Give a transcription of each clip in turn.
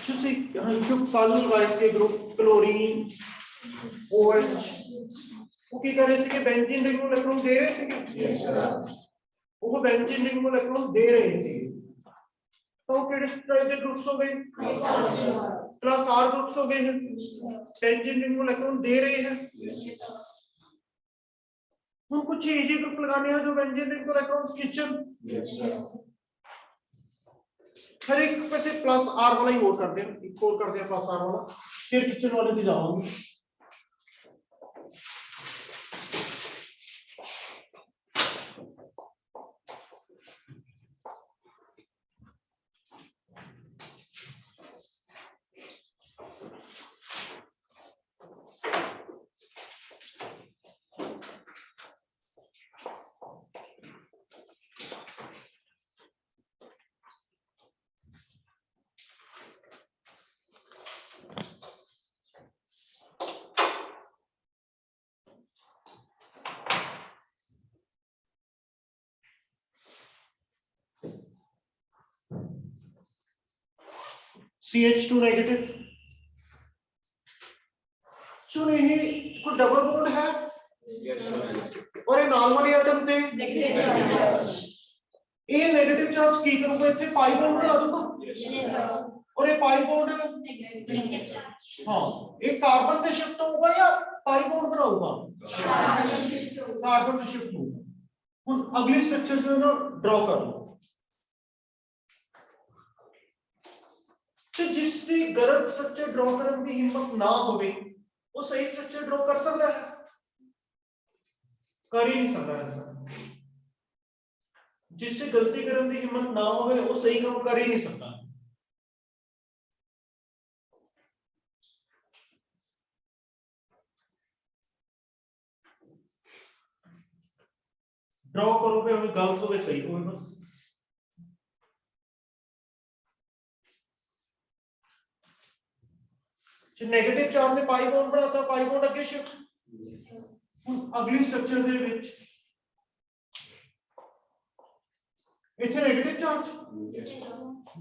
जो साल वाइज के ग्रुप क्लोरीन OH वो की कर रहे थे कि बेंजीन रिंग में इलेक्ट्रॉन दे रहे थे वो बेंजीन रिंग में इलेक्ट्रॉन दे रहे थे तो किस टाइप के ग्रुप्स हो गए क्लास R ग्रुप्स हो गए हैं बेंजीन रिंग में इलेक्ट्रॉन दे रहे हैं हम कुछ इजी ग्रुप लगाने हैं जो बेंजीन रिंग को इलेक्ट्रॉन खींचन हर एक पे से प्लस R वाला ही और कर दें एक और कर दें प्लस R वाला फिर किचन वाले पे जाऊंगी CH2 नेगेटिव सुन ये कोई डबल बॉन्ड है और ये नाल वाली एटम पे नेगेटिव चार्ज ये नेगेटिव चार्ज की करूंगा इथे पाई बॉन्ड बना दूंगा और ये पाई बॉन्ड हां ये कार्बन पे शिफ्ट होगा या पाई बॉन्ड बनाऊंगा कार्बन पे शिफ्ट होगा हुन अगली स्ट्रक्चर जो है ना ड्रॉ कर लो तो जिसकी गलत स्ट्रक्चर ड्रॉ करने की हिम्मत ना होवे वो सही स्ट्रक्चर ड्रॉ कर सकता है कर ही नहीं सकता ऐसा जिससे गलती करने की हिम्मत ना होवे वो सही काम कर ही नहीं सकता ड्रॉ करोगे हमें गलत होवे सही होवे बस जो नेगेटिव चार्ज में पाई बॉन्ड बनाता है पाई बॉन्ड अगे शिफ्ट अगली स्ट्रक्चर दे विच इथे नेगेटिव चार्ज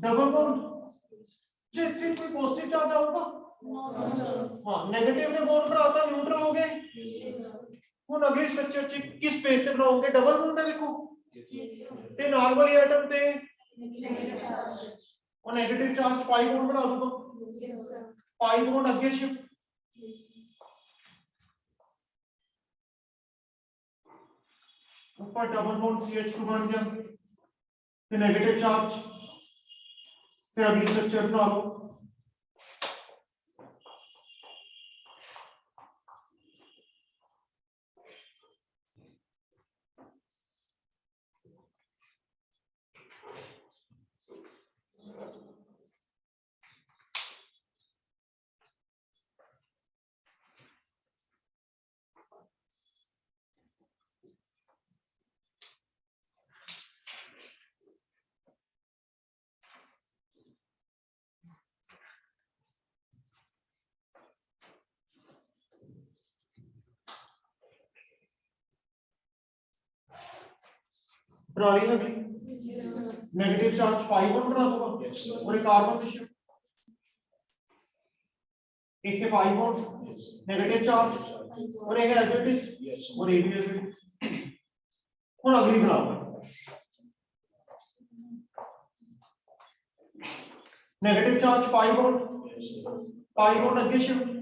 डबल बॉन्ड जे इथे कोई पॉजिटिव चार्ज आऊगा हां नेगेटिव ने बॉन्ड बनाता न्यूट्रल हो गए हुन अगली स्ट्रक्चर च किस बेस पे बनाओगे डबल बॉन्ड है देखो ते नॉर्मल एटम पे और नेगेटिव चार्ज पाई बॉन्ड बना दूंगा पाई बॉन्ड अगे शिफ्ट ऊपर डबल बॉन्ड CH2 बन गया फिर नेगेटिव चार्ज फिर अगली स्ट्रक्चर बना लो बना ली अगली नेगेटिव चार्ज पाई बॉन्ड बना दूंगा और एक कार्बन पे शिफ्ट एक है पाई बॉन्ड नेगेटिव चार्ज और एक है एज इट इज और ये भी एज इट इज और अगली बनाओ नेगेटिव चार्ज पाई बॉन्ड अगे शिफ्ट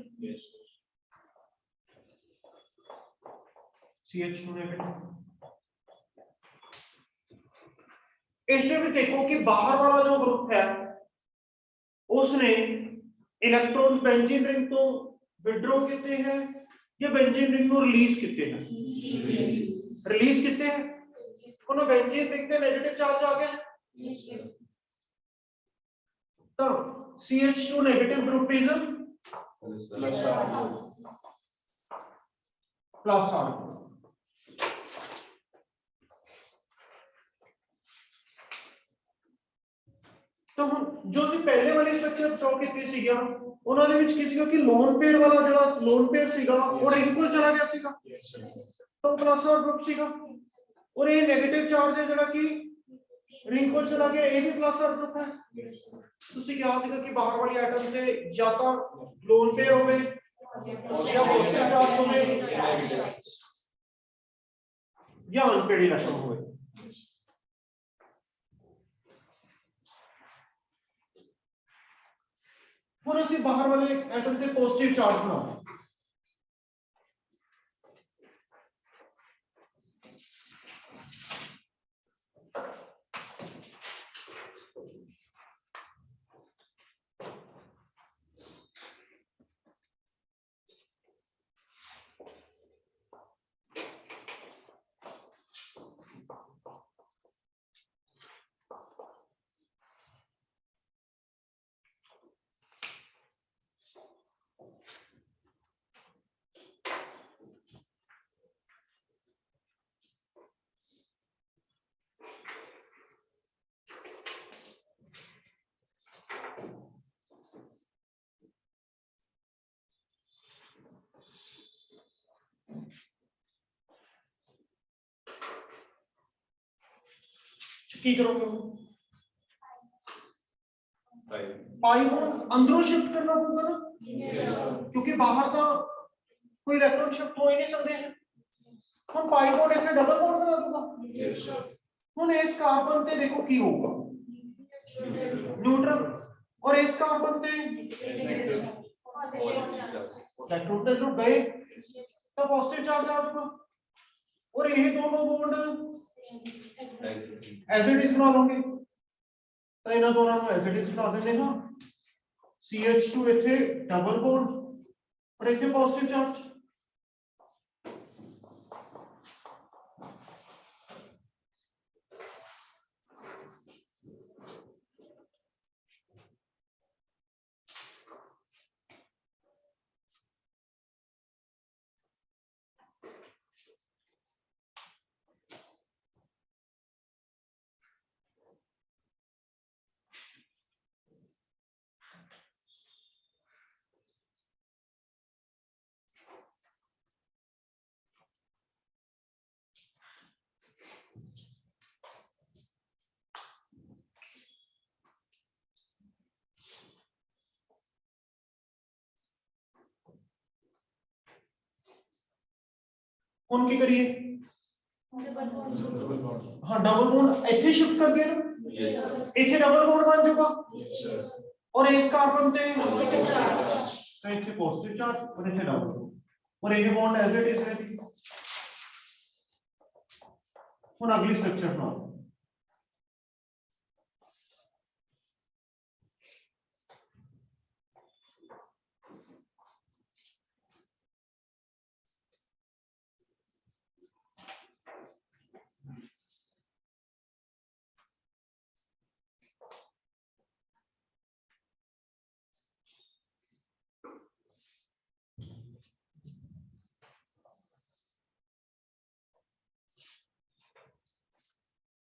CH2 नेगेटिव इसमें भी देखो कि बाहर वाला जो ग्रुप है उसने इलेक्ट्रॉन बेंजीन रिंग तो विड्रॉ कितने हैं या बेंजीन रिंग को रिलीज कितने हैं रिलीज कितने हैं कोनो बेंजीन रिंग पे नेगेटिव चार्ज आ गया तो CH2 negative group is plus R तो जो सी पहले वाली स्ट्रक्चर ड्रॉ कीती सी गया ਉਹਨਾਂ ਦੇ ਵਿੱਚ ਕੀ ਸੀਗਾ ਕਿ ਲੋਨ पेयर वाला ਜਿਹੜਾ लोन पेयर ਸੀਗਾ ਉਹ ਰਿੰਗ ਕੋਲ ਚਲਾ ਗਿਆ ਸੀਗਾ तो प्लस R ग्रुप ਸੀਗਾ और ये नेगेटिव चार्ज है ਜਿਹੜਾ कि रिंग को चला गया, ये भी प्लस का ग्रुप है। ਤੁਸੀਂ ਕਿਹਾ ਸੀਗਾ ਕਿ ਬਾਹਰ ਵਾਲੀ ਐਟਮ ਤੇ ਜਾਂ ਤਾਂ ਲੋਨ ਪੇ ਹੋਵੇ ਜਾਂ ਪੋਜ਼ਿਟਿਵ ਚਾਰਜ ਹੋਵੇ ਜਾਂ ਅਨਪੇਡ ਇਲੈਕਟ੍ਰੋਨ ਹੋਵੇ। ਹੁਣ ਅਸੀਂ ਬਾਹਰ ਵਾਲੇ ਐਟਮ ਤੇ ਪੋਜ਼ਿਟਿਵ ਚਾਰਜ ਬਣਾਉਂਦੇ। ਕੀ ਕਰੋਗੇ पाई बॉन्ड अंदरों शिफ्ट करना होगा ना, क्योंकि बाहर का कोई इलेक्ट्रॉन शिफ्ट हो ही नहीं सकते हैं। हम पाई बॉन्ड इसे डबल बॉन्ड बना दूंगा। हम इस कार्बन पे देखो की होगा न्यूट्रल और इस कार्बन पे इलेक्ट्रॉन तो गए तो पॉजिटिव चार्ज आ जाएगा और ये दोनों बॉन्ड एज इट इज बना लोगे तो इन दोनों को एज इट इज बना देंगे ना। CH2 इथे डबल बॉन्ड और इथे पॉजिटिव चार्ज। कौन की करिए हाँ डबल बॉन्ड इथे शिफ्ट कर दिया ना, इथे डबल बॉन्ड बन चुका और एक कार्बन पे तो इथे पॉजिटिव चार्ज और इथे डबल और ये बॉन्ड एज इट इज रहती। ਹੁਣ अगली स्ट्रक्चर बनाओ।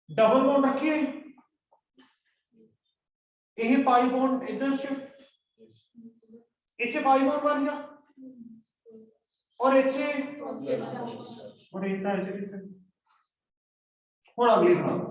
डबल बॉन्ड रखिए, ये पाई बॉन्ड इधर शिफ्ट, इथे पाई बॉन्ड बन गया और इथे और इतना ऐसे और अगली बनाओ।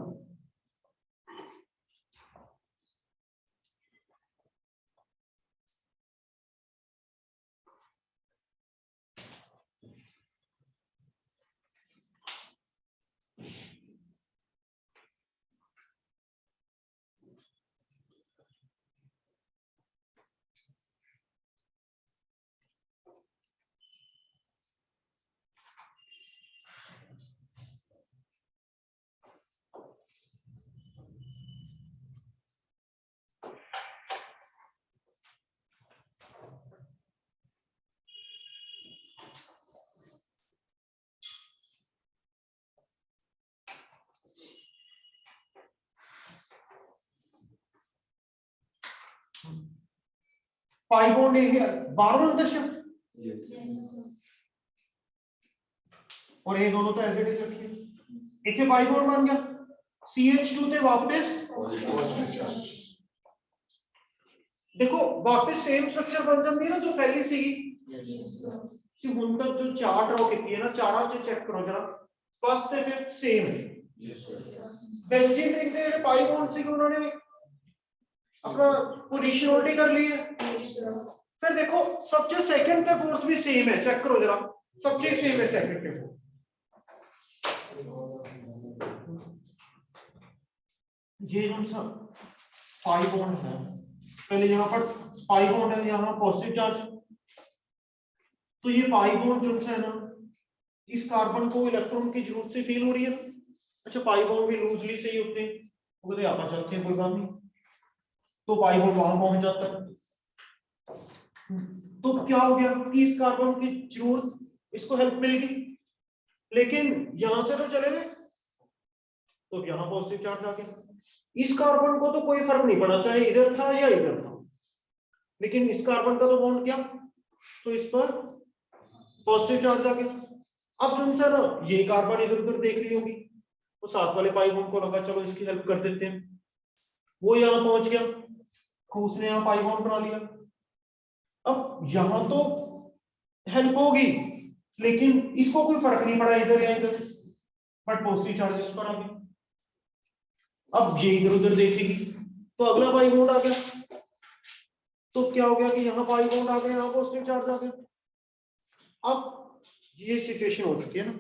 पाई बॉन्ड ये बार अंदर शिफ्ट और ये दोनों तो एज इट इज रखिए, इथे पाई बॉन्ड बन गया CH2 ते वापस देखो वापस सेम स्ट्रक्चर बन जाती है ना जो पहली सी कि हुन तक जो चार ड्रॉ की है ना चारों से चेक करो जरा फर्स्ट ते फिफ्थ सेम है बेंजीन रिंग के पाई बॉन्ड से उन्होंने अपना पोजीशन उल्टी कर ली है। फिर देखो सबसे सेकंड पे फोर्स भी सेम है, चेक करो जरा, सबसे सेम है सेकंड पे फोर्स। ये जो सा पाई बॉन्ड है, पहले यहाँ पर पाई बॉन्ड है, यहाँ पॉजिटिव चार्ज, तो ये पाई बॉन्ड जो है ना, इस कार्बन को इलेक्ट्रॉन की जरूरत से फील हो रही है। अच्छा पाई बॉन्ड भी लूजली सही होते हैं, वो तो यहाँ चलते हैं, कोई बात नहीं, तो पाई बॉन्ड वहां पहुंच जाता है। तो क्या हो गया कि इस कार्बन की जरूरत, इसको हेल्प मिल गई, लेकिन यहां से तो चले गए, तो यहाँ पॉजिटिव चार्ज आ गया। इस कार्बन को तो कोई फर्क नहीं पड़ा, चाहे इधर था या इधर था, लेकिन इस कार्बन का तो बॉन्ड क्या, तो इस पर पॉजिटिव चार्ज आ गया। अब जो है ना, ये कार्बन इधर उधर देख रही होगी, तो साथ वाले पाई बॉन्ड को लगा चलो इसकी हेल्प कर देते हैं, वो यहां पहुंच गया, तो उसने यहां पाई बॉन्ड बना लिया। अब यहां तो हेल्प होगी, लेकिन इसको कोई फर्क नहीं पड़ा इधर या इधर, बट पॉजिटिव चार्ज इस पर आ गया। अब ये इधर उधर देखेगी, तो अगला पाई बॉन्ड आ गया, तो क्या हो गया कि यहाँ पाई बॉन्ड आ गया, यहाँ पॉजिटिव चार्ज आ गया। अब ये सिचुएशन हो चुकी है ना,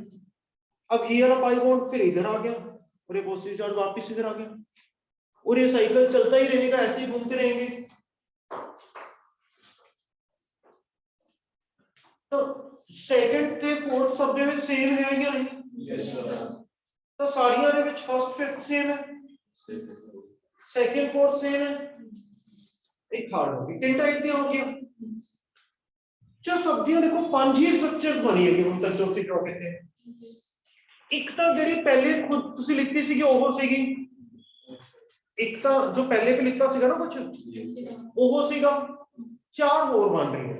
अब ये वाला पाई बॉन्ड फिर इधर आ गया, और ये पॉजिटिव चार्ज वापस इधर आ गया, और ये साइकिल चलता ही रहेगा, ऐसे ही घूमते रहेंगे। तो सेकंड से फोर्थ सब्जेक्ट में सेम है या नहीं? Yes sir. तो सारियां दे विच फर्स्ट फिफ्थ सेम है, सेकंड फोर्थ सेम है, एक थर्ड हो गई, तीन टाइप दी हो गया। जो सब्जियां देखो पांच ही स्ट्रक्चर्स बनी है हम तक जो सिक्रो कहते हैं। एक तो ਜਿਹੜੀ पहले खुद ਤੁਸੀਂ ਲਿਖਤੀ ਸੀਗੀ ਉਹ ਸੀਗੀ, एक तो जो पहले पे लिखता ਸੀਗਾ ना कुछ ਉਹ ਸੀਗਾ, चार और बन रही है,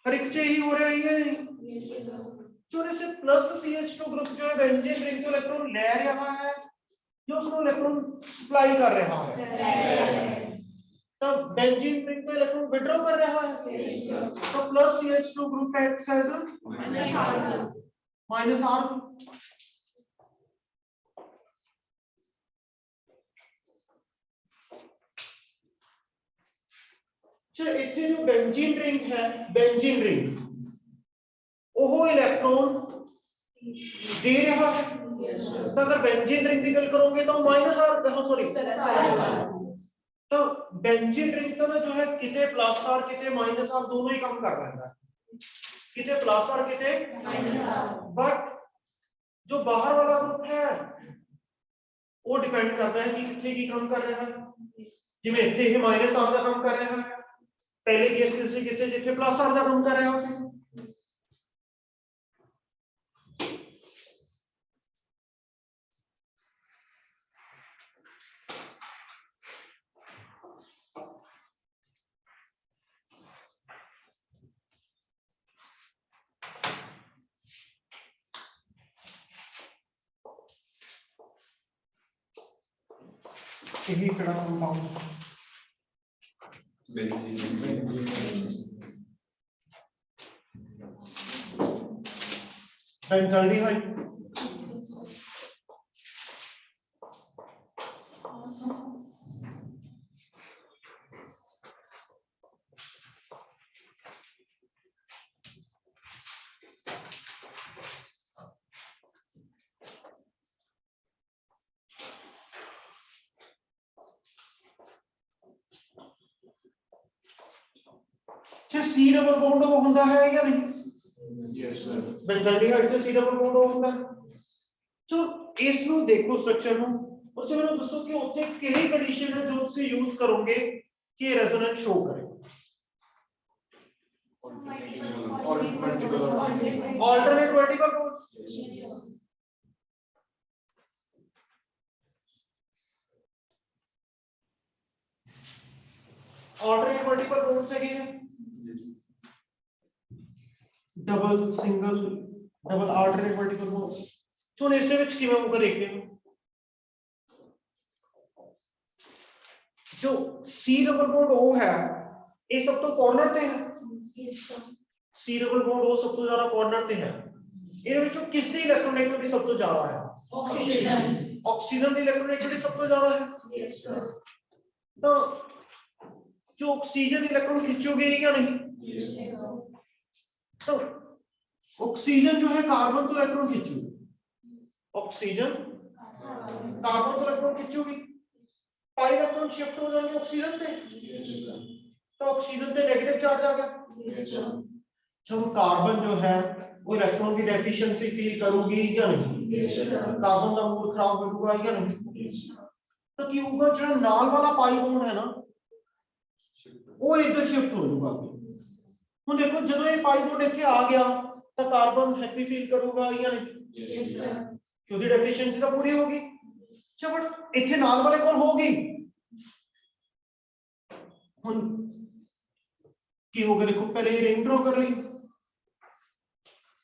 हर एक से ही हो रहा है। जो से प्लस CH2 ग्रुप जो है बेंजीन रिंग तो इलेक्ट्रॉन ले रहा है, जो उसको इलेक्ट्रॉन सप्लाई कर रहा है, तब बेंजीन रिंग तो इलेक्ट्रॉन विड्रॉ कर रहा है, तो plus CH2 group acts as minus R। चलो इतने जो बेंजीन रिंग है, बेंजीन रिंग वो इलेक्ट्रॉन दे रहा है, तो अगर बेंजीन रिंग की गल करोगे तो माइनस R, सॉरी तो बेंजीन रिंग तो ना जो है किते प्लस R किते माइनस R दोनों ही काम कर रहा है, किते प्लस R किते माइनस R, बट जो बाहर वाला ग्रुप है वो डिपेंड करता है कि कितने की काम कर रहा है। जिमें इतने ही माइनस R का काम कर रहा है, पहले केस से कितने जितने प्लस R का काम कर रहा है। यही कड़ा compound benzaldehyde, C double bond वो ਹੁੰਦਾ है या नहीं? Yes sir. बेंजाल्डिहाइड से सी डबल बॉन्ड वो ਹੁੰਦਾ है। तो इस ਨੂੰ देखो स्ट्रक्चर ਨੂੰ, उससे ਮੈਨੂੰ ਦੱਸੋ कि ਉੱਥੇ ਕਿਹੜੀ ਕੰਡੀਸ਼ਨ ਹੈ ਜੋ ਤੁਸੀਂ ਯੂਜ਼ ਕਰੋਗੇ कि रेजोनेंस शो करे। Alternate vertical bond, alternate vertical bond से क्या है, double single double alternate vertical bond. तो इससे ਵਿੱਚ ਕਿਵੇਂ ਹੋਊਗਾ देखते हैं। जो सी डबल बॉन्ड ओ है ये सब तो कॉर्नर पे है, सी डबल बॉन्ड ओ सब तो ज्यादा कॉर्नर पे है, ਇਹਦੇ ਵਿੱਚੋਂ ਕਿਸ ਦੀ ਇਲੈਕਟ੍ਰੋਨੇਗੇਟਿविटी सब तो ज्यादा है, ऑक्सीजन की इलेक्ट्रोनेगेटिविटी सब तो ज्यादा है। तो जो ऑक्सीजन इलेक्ट्रॉन खींचोगे या नहीं, तो ऑक्सीजन जो है कार्बन तो इलेक्ट्रॉन खींचोगे, ऑक्सीजन कार्बन तो इलेक्ट्रॉन खींचोगी, पाई इलेक्ट्रॉन शिफ्ट हो जाएंगे ऑक्सीजन पे, तो ऑक्सीजन पे नेगेटिव चार्ज आ गया। जब कार्बन जो है वो इलेक्ट्रॉन की डेफिशिएंसी फील करूंगी या नहीं, कार्बन का मूड खराब होगा या नहीं, तो की होगा जो नाल वाला पाई बॉन्ड है ना वो इधर शिफ्ट हो जाएगा। ਹੁਣ देखो ਜਦੋਂ ਇਹ ਪਾਈ ਬॉन्ड ਇੱਥੇ ਆ ਗਿਆ ਤਾਂ ਕਾਰਬਨ ਹੈਪੀ ਫੀਲ ਕਰੂਗਾ ਜਾਂ ਨਹੀਂ, ਕਿਉਂਕਿ ਡੈਫੀਸ਼ੀਐਂਸੀ ਤਾਂ ਪੂਰੀ ਹੋਗੀ। ਅੱਛਾ ਬਟ ਇੱਥੇ ਨਾਲ ਵਾਲੇ ਕੋਲ ਹੋਗੀ, ਹੁਣ ਕੀ ਹੋਗਾ देखो पहले ये रिंग ड्रॉ कर ली,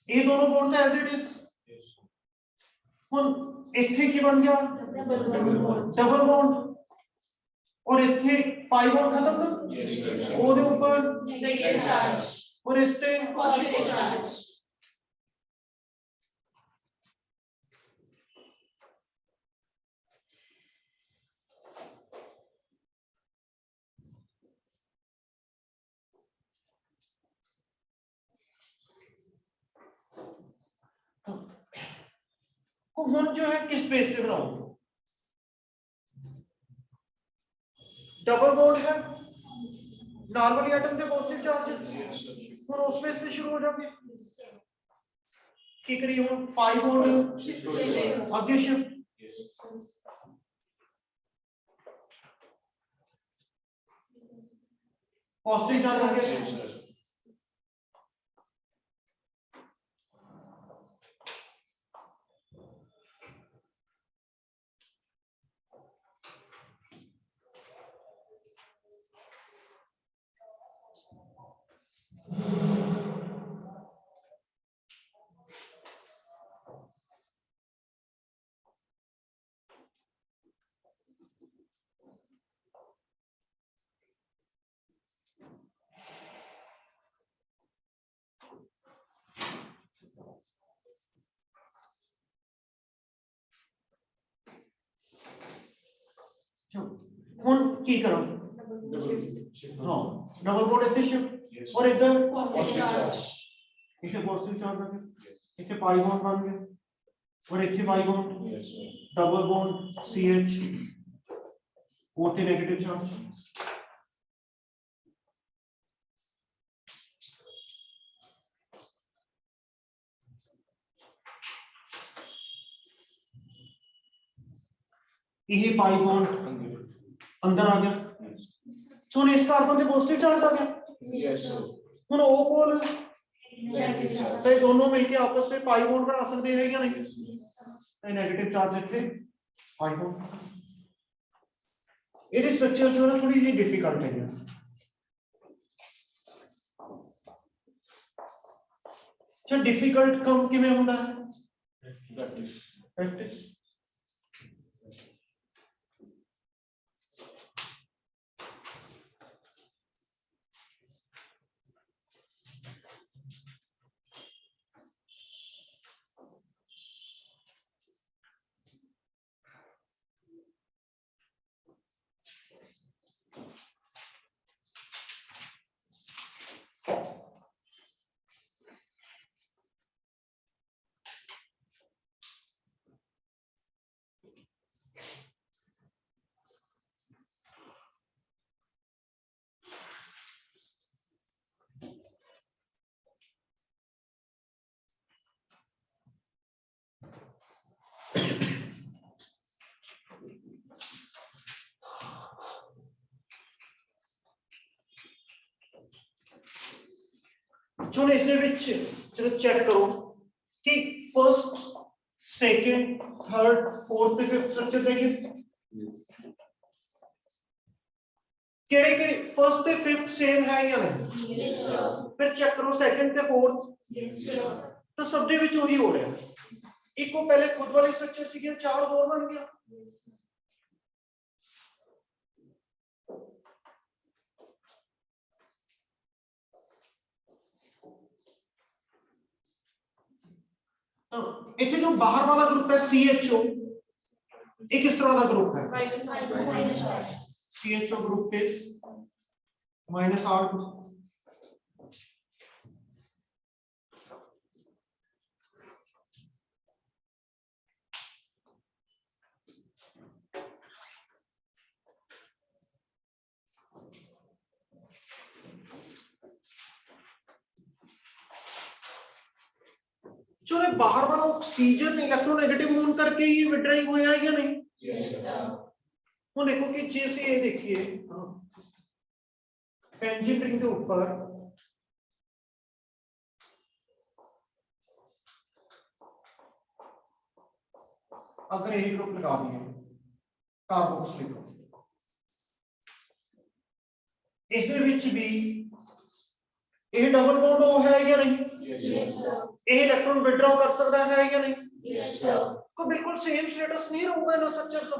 ये दोनों बॉन्ड था एज इट इज, ਹੁਣ ਇੱਥੇ ਕੀ ਬਣ ਗਿਆ डबल बॉन्ड, और ਇੱਥੇ पाई बॉन्ड खत्म ना, ਉਹਦੇ ਉੱਪਰ नेगेटिव चार्ज और इस पे पॉजिटिव चार्ज। को हुन जो है किस बेस पे बनाऊंगा, डबल बॉन्ड है, नॉर्मली एटम पे पॉजिटिव चार्ज, हुन उस बेस पे शुरू हो जाएंगे। की करिए हुन पाई बॉन्ड आगे शिफ्ट, पॉजिटिव चार्ज आगे, हुन की करो हां डबल बॉन्ड इथे शिफ्ट और इधर पॉजिटिव चार्ज, इथे पॉजिटिव चार्ज आ गया, इथे पाई बॉन्ड बन गया और इथे pi bond double bond CH और थे नेगेटिव चार्ज। ये पाई बॉन्ड अंदर आ गया, सो इस कार्बन से पॉजिटिव चार्ज आ गया, हुन ओ कोल तो दोनों मिलके आपस में पाई बॉन्ड बना सकते हैं या नहीं, तो नेगेटिव चार्ज इथे पाई बॉन्ड। ये स्ट्रक्चर जो है थोड़ी जी डिफिकल्ट है, अच्छा डिफिकल्ट कम किवें होता है, प्रैक्टिस। चलो इसमें विच चलो चेक करो कि first second third fourth fifth structure देंगे केड़े केड़े फर्स्ट ते फिफ्थ सेम है या नहीं, फिर चेक करो सेकंड ते फोर्थ, तो सब दे विच वही हो रहा है, एक को पहले खुद वाली स्ट्रक्चर सी गया चार और बन गया, तो इथे जो बाहर वाला ग्रुप है CHO, एक किस तरह का ग्रुप है? CHO group is -R group. जो बाहर वाला ऑक्सीजन इलेक्ट्रोनेगेटिव होने करके ये विड्राइंग होया है या नहीं? Yes sir. वो देखो कि चीज ये देखिए, बेंजीन रिंग के ऊपर अगर यही ग्रुप लगा दिए कार्बोक्सिलिक, इसके बीच भी ये डबल बॉन्ड हो है या नहीं? Yes sir. ये इलेक्ट्रॉन विड्रॉ कर सकता है या नहीं? Yes sir. को बिल्कुल सेम स्टेटस नहीं रहूगा ना स्ट्रक्चर का?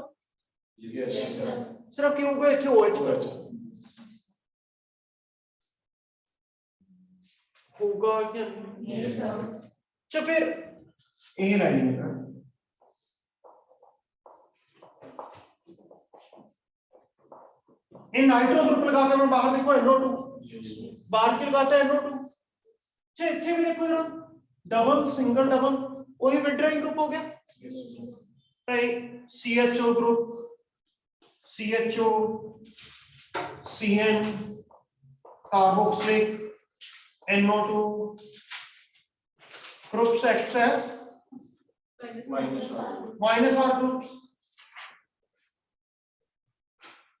Yes sir. सिर्फ क्यों होगा इथे OH होगा क्या? Yes sir. अच्छा फिर ये लाइन है, इन नाइट्रो ग्रुप लगाते हैं बाहर देखो NO2, बाहर की लगाता है NO2। अच्छा इथे भी देखो जरा, डबल सिंगल डबल, वही विड्राइंग ग्रुप हो गया। CHO group, CHO CN carboxylic NO2 groups excess -R group.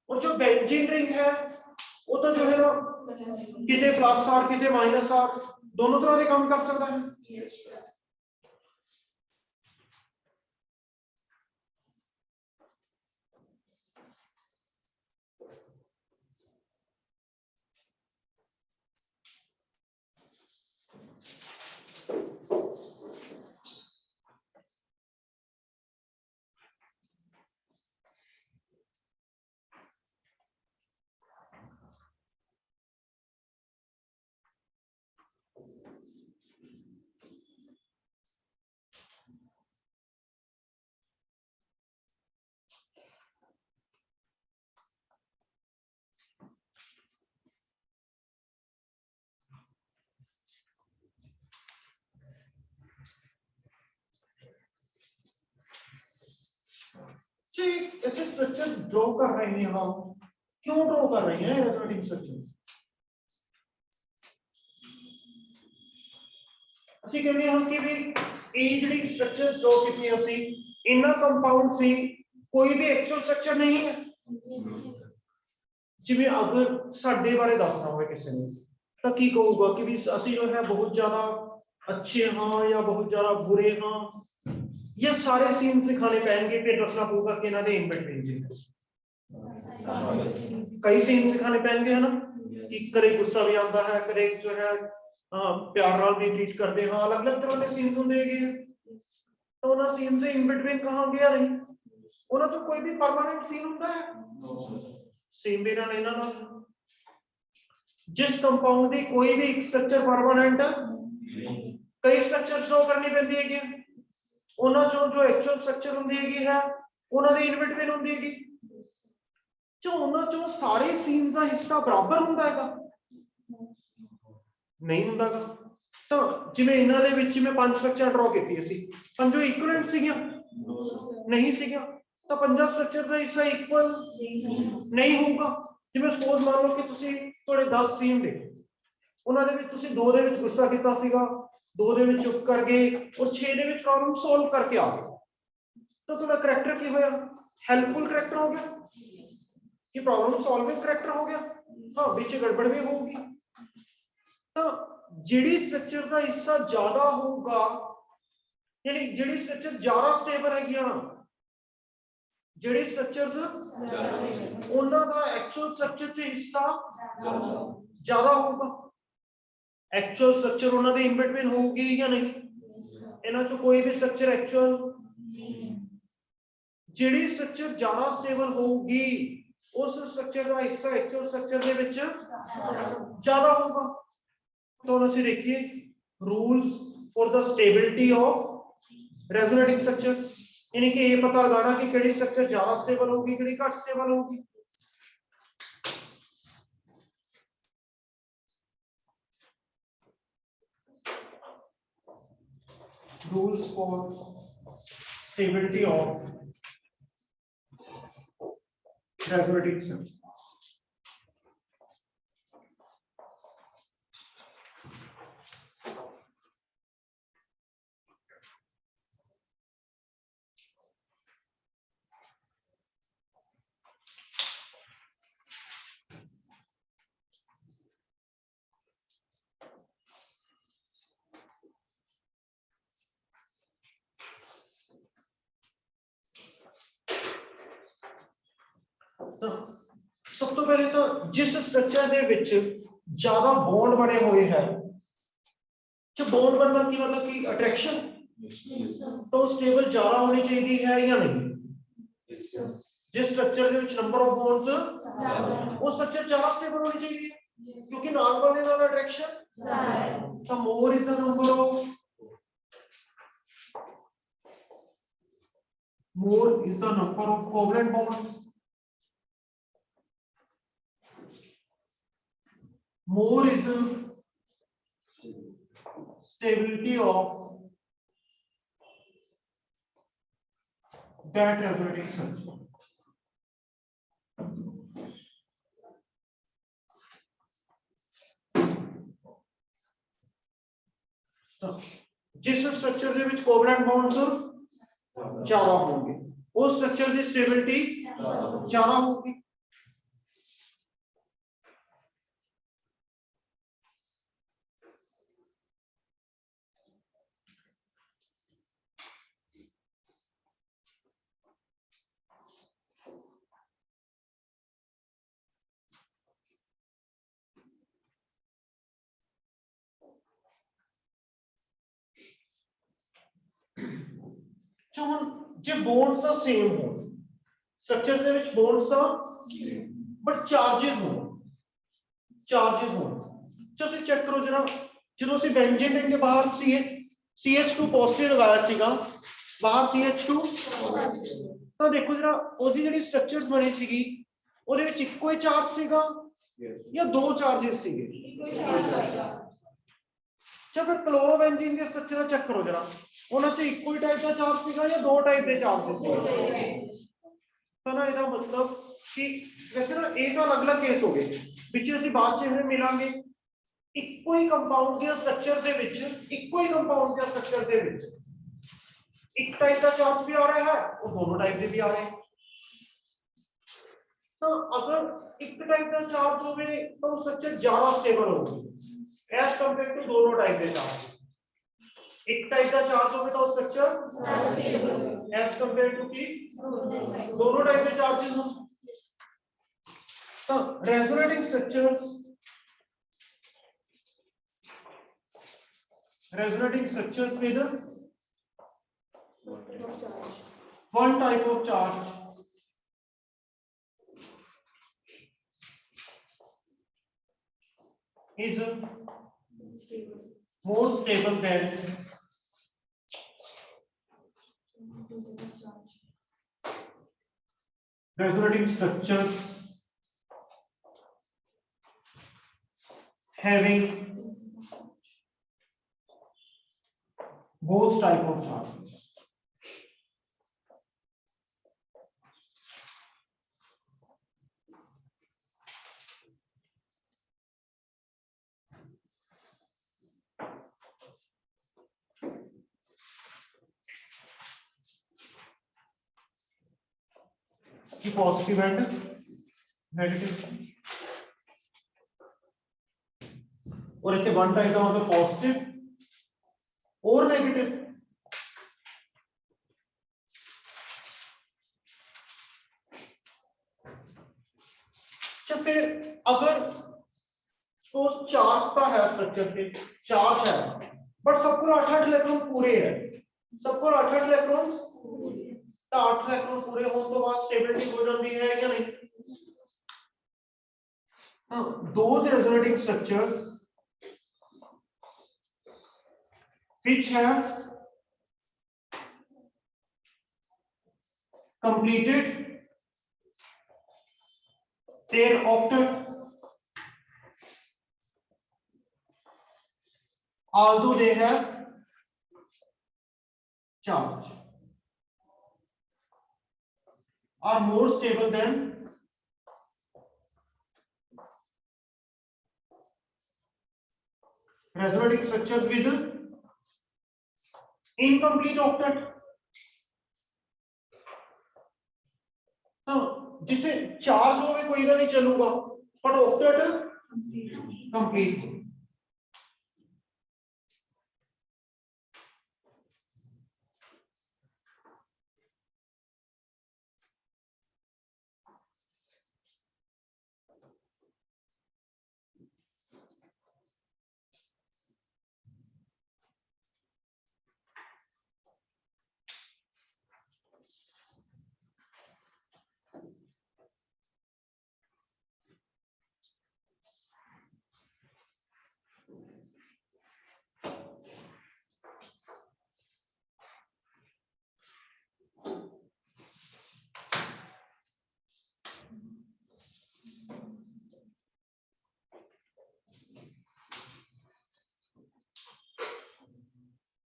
और जो बेंजीन रिंग है वो तो जो है ना कितने +R कितने -R दोनों तरह से काम कर सकता है। ऐसे स्ट्रक्चर ड्रॉ कर रहे हैं हम, क्यों ड्रॉ कर रहे हैं इलेक्ट्रोनेगेटिव स्ट्रक्चर? ਅਸੀਂ ਕਹਿੰਦੇ ਹਾਂ ਕਿ ਵੀ ਇਹ ਜਿਹੜੀ ਸਟਰਕਚਰ ड्रॉ ਕੀਤੀ ਅਸੀਂ ਇਹਨਾਂ ਕੰਪਾਊਂਡ ਸੀ, ਕੋਈ ਵੀ ਐਕਚੁਅਲ ਸਟਰਕਚਰ ਨਹੀਂ ਹੈ। ਜਿਵੇਂ ਅਗਰ ਸਾਡੇ ਬਾਰੇ ਦੱਸਣਾ ਹੋਵੇ ਕਿਸੇ ਨੇ ਤਾਂ ਕੀ ਕਹੂਗਾ ਕਿ ਵੀ ਅਸੀਂ ਜੋ ਹੈ ਬਹੁਤ ਜ਼ਿਆਦਾ अच्छे हाँ या बहुत ज्यादा बुरे हाँ, ये सारे सीन सिखाने पाएंगे, फिर रखना होगा कि इन्होंने इन बिटवीन कई सीन सिखाने पाएंगे है ना, कि करे गुस्सा भी आता है, करे जो है प्यार नाल भी ट्रीट करते हाँ, अलग अलग तरह के सीन होंगे तो उन्होंने सीन से इन बिटवीन कहाँ गया नहीं, उन्होंने तो कोई भी परमानेंट सीन होता है सेम भी ना लेना ना। जिस कंपाउंड की कोई भी स्ट्रक्चर परमानेंट है, कई स्ट्रक्चर ड्रॉ करनी पैंदी है, उन्हां चों जो एक्चुअल स्ट्रक्चर हुंदी है उन्हां दे इन बिटवीन हुंदी है, जो उन्हां चों सारे सीन्स दा हिस्सा बराबर हुंदा हैगा नहीं हुंदागा। तो जिवें इन्हां दे विच मैं 5 स्ट्रक्चर ड्रॉ कीती सी, पंजों इक्वलेंट सीगियां नहीं सीगियां, तो पंजा स्ट्रक्चर दा हिस्सा इक्वल नहीं होगा। जिवें सपोज मान लो कि तुसीं थोड़े 10 सीन दे उन्हां दे विच तुसीं 2 दे विच गुस्सा कीता सीगा, 2 दे विच चुप कर गए और 6 दे विच प्रॉब्लम सॉल्व करके आ गए, तो तुहाडा करैक्टर की होया? हेल्पफुल करैक्टर हो गया कि प्रॉब्लम सॉल्विंग करैक्टर हो गया। हाँ विच गड़बड़ भी होगी, तो जिहड़ी स्ट्रक्चर का हिस्सा ज्यादा होगा यानी जिहड़ी स्ट्रक्चर ज्यादा स्टेबल हैगियां, जिहड़ी स्ट्रक्चर्स उन्हां दा एक्चुअल स्ट्रक्चर च हिस्सा ज्यादा होगा। एक्चुअल स्ट्रक्चर उन्हां दे इन बिटवीन होगी या नहीं, इन्हां चों कोई भी स्ट्रक्चर एक्चुअल, जिहड़ी स्ट्रक्चर ज्यादा स्टेबल होगी उस स्ट्रक्चर का हिस्सा एक्चुअल स्ट्रक्चर दे विच ज्यादा होगा। तो हम देखिए rules for the stability of resonating structures, यानी कि ये पता लगाना कि केड़ी स्ट्रक्चर ज्यादा स्टेबल होगी, केड़ी घट स्टेबल होगी। Rules for stability of resonating structure. सब तो पहले तो जिस स्ट्रक्चर दे विच ज्यादा बॉन्ड बने हुए हैं, जो बॉन्ड बनना की मतलब कि अट्रैक्शन, तो स्टेबल ज्यादा होनी चाहिए है या नहीं? जिस स्ट्रक्चर के विच नंबर ऑफ बॉन्ड्स वो स्ट्रक्चर ज्यादा स्टेबल होनी चाहिए, क्योंकि नाल वाले नाल attraction, so more is the number of covalent bonds, more is the stability of that resonating structure। जिस स्ट्रक्चर के विच कोवलेंट बॉन्ड्स ज्यादा होंगे, उस स्ट्रक्चर की स्टेबिलिटी ज्यादा होगी। जे बॉन्ड्स दा सेम हो, स्ट्रक्चर दे विच बॉन्ड्स दा बट चार्जेस हो, ਤੁਸੀਂ ਚੈੱਕ ਕਰੋ ਜਰਾ, ਜਦੋਂ ਅਸੀਂ ਬੈਂਜ਼ੀਨ ਰਿੰਗ ਦੇ ਬਾਹਰ CH2 ਪੋਜ਼ਿਟਿਵ ਲਗਾਇਆ ਸੀਗਾ, ਬਾਹਰ CH2, ਤਾਂ ਦੇਖੋ ਜਰਾ ਉਹਦੀ ਜਿਹੜੀ ਸਟਰਕਚਰ ਬਣੀ ਸੀਗੀ, ਉਹਦੇ ਵਿੱਚ ਇੱਕੋ ਹੀ ਚਾਰਜ ਸੀਗਾ ਜਾਂ ਦੋ ਚਾਰजेस ਸੀਗੇ? ਇੱਕੋ ਹੀ ਚਾਰਜ ਸੀਗਾ। ਚਾ ਫਿਰ ਕਲੋਰੋਬੈਂਜ਼ੀਨ ਦੇ ਸਟਰਕਚਰ ਚੈੱਕ ਕਰੋ ਜਰਾ, ਉਹਨਾਂ 'ਚ ਇੱਕੋ ਹੀ ਟਾਈਪ ਦਾ ਚਾਰਜ ਸੀਗਾ ਜਾਂ ਦੋ ਟਾਈਪ ਦੇ ਚਾਰजेस ਸੀਗੇ? ਤਾਂ ਨਾ ਇਹਦਾ ਮਤਲਬ ਕਿ ਵੈਸੇ ਨਾ ਇਹ ਤਾਂ ਅਲੱਗ-ਅਲੱਗ ਕੇਸ ਹੋ ਗਏ, ਵਿੱਚ ਅਸੀਂ ਬਾਅਦ 'ਚ ਇਹ ਮਿਲਾਂਗੇ। ਇੱਕੋ ਹੀ ਕੰਪਾਊਂਡ ਦੇ ਸਟਰਕਚਰ ਦੇ ਵਿੱਚ, ਇੱਕੋ ਹੀ ਕੰਪਾਊਂਡ ਦੇ ਸਟਰਕਚਰ ਦੇ ਵਿੱਚ ਇੱਕ ਟਾਈਪ ਦਾ ਚਾਰਜ ਵੀ ਆ ਰਿਹਾ ਹੈ, ਉਹ ਦੋਨੋਂ ਟਾਈਪ ਦੇ ਵੀ ਆ ਰਹੇ। ਤਾਂ ਅਗਰ ਇੱਕ ਟਾਈਪ ਦਾ ਚਾਰਜ ਹੋਵੇ ਤਾਂ ਉਹ ਸਟਰਕਚਰ ਜ਼ਿਆਦਾ ਸਟੇਬਲ ਹੋਊਗੀ ਐਸ ਕੰਪੇਅਰ ਟੂ ਦੋਨੋਂ ਟਾਈਪ ਦੇ ਚਾਰਜ। ਇੱਕ ਟਾਈਪ ਦਾ ਚਾਰਜ ਹੋਵੇ ਤਾਂ ਉਹ ਸਟਰਕਚਰ ਐਸ ਕੰਪੇਅਰ ਟੂ ਕੀ ਦੋਨੋਂ ਟਾਈਪ ਦੇ ਚਾਰजेस ਹੋਣ। ਤਾਂ ਰੈਜ਼ੋਨੇਟਿੰਗ structures, resonating structures with one type of charge is more stable than resonating structures having both type of charges। कि पॉजिटिव एंड नेगेटिव, और इतने वन टाइप का मतलब पॉजिटिव और नेगेटिव। फिर अगर तो चार्ज का है स्ट्रक्चर पे चार्ज है बट सबको 8 इलेक्ट्रॉन पूरे है, सबको 8 इलेक्ट्रॉन, तो 8 इलेक्ट्रॉन पूरे हो तो बाद स्टेबिलिटी हो जाती है या नहीं? हाँ, those resonating structures which have completed their octet although they have charge are more stable than resonating structures with incomplete octet. जिथे चार्ज होवे कोई नहीं चलूगा, but octet complete.